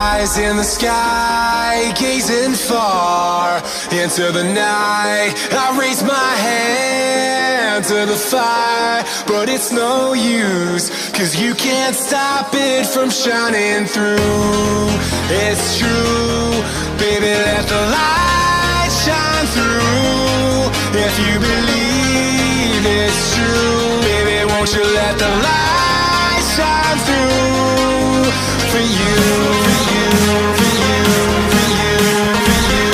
Eyes in the sky, gazing far into the night. I raise my hand to the fire, but it's no use, 'cause you can't stop it from shining through. It's true, baby, let the light shine through. If you believe it's true, baby, won't you let the light shine through for you, for you, for you, for you, for you, for you,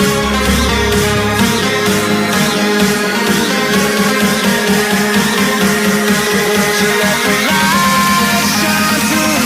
for you, won't you let the light shine through?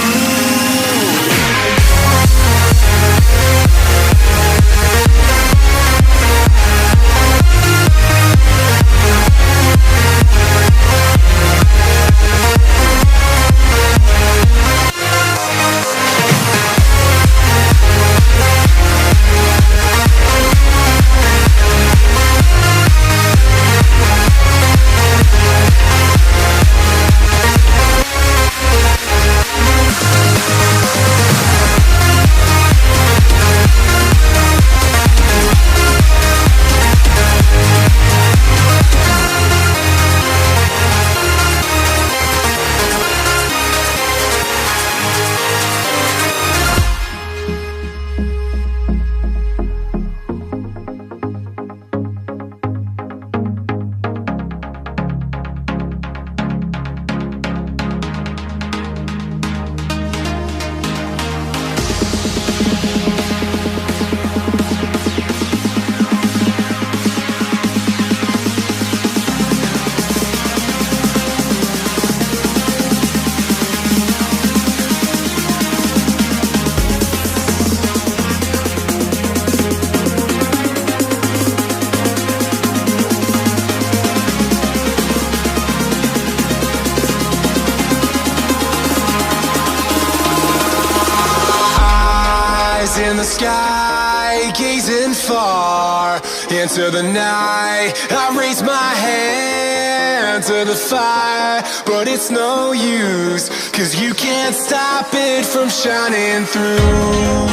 In the sky, gazing far into the night. I raise my hand to the fire, but it's no use, 'cause you can't stop it from shining through.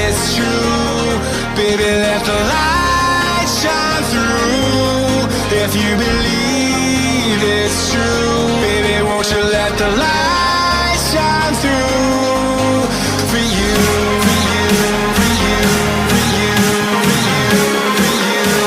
It's true, baby, let the light shine through. If you believe it's true, baby, won't you let the light shine through for you, for you, for you, for you, for you, for you, for you,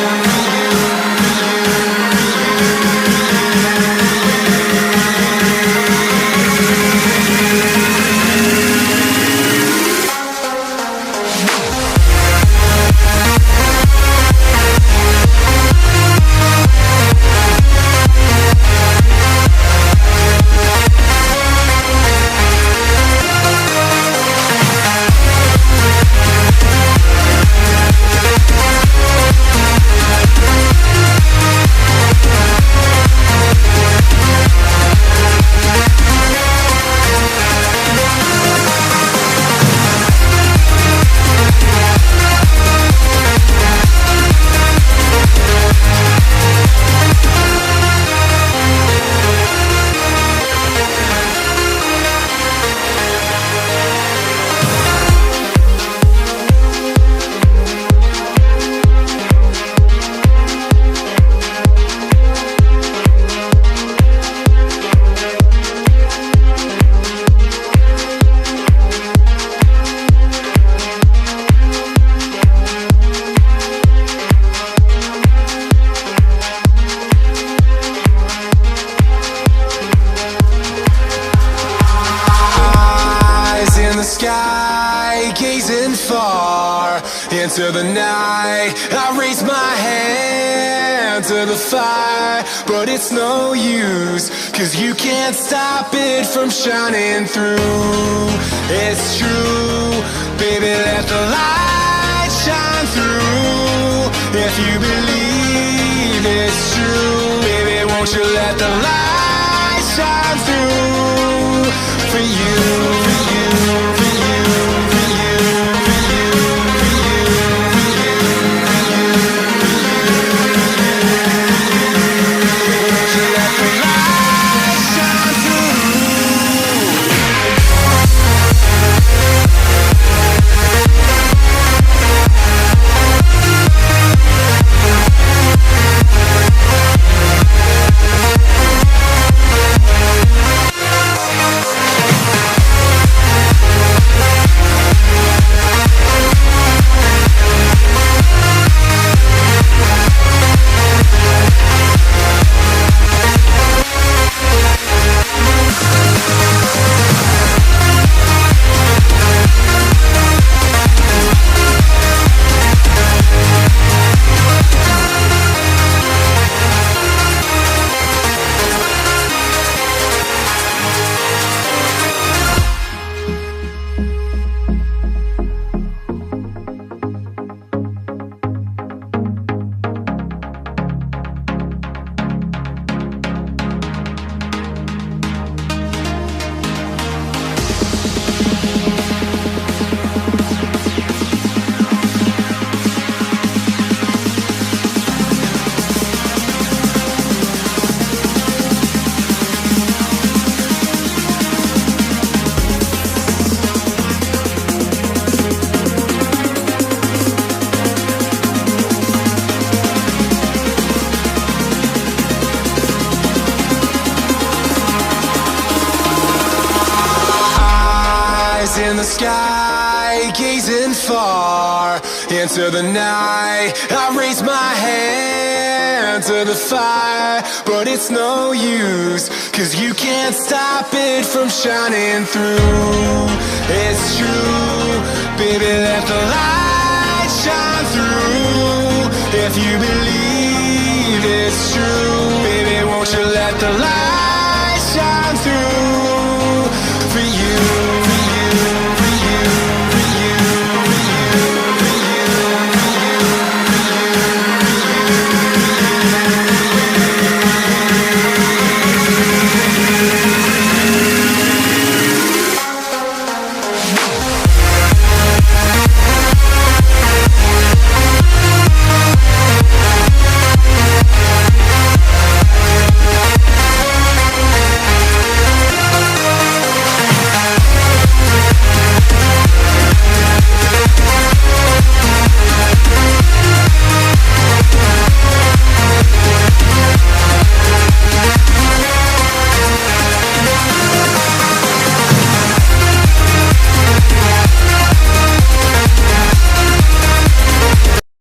into the night. I raise my hand to the fire, but it's no use, 'cause you can't stop it from shining through. It's true, baby, let the light shine through. If you believe it's true, baby, won't you let the light shine through for you, for you, for you, for you, for you, for you, for you, for you, won't you let the light shine through? sky, gazing far into the night. I raise my hand to the fire, but it's no use, 'cause you can't stop it from shining through. It's true, baby, let the light shine through. If you believe it's true,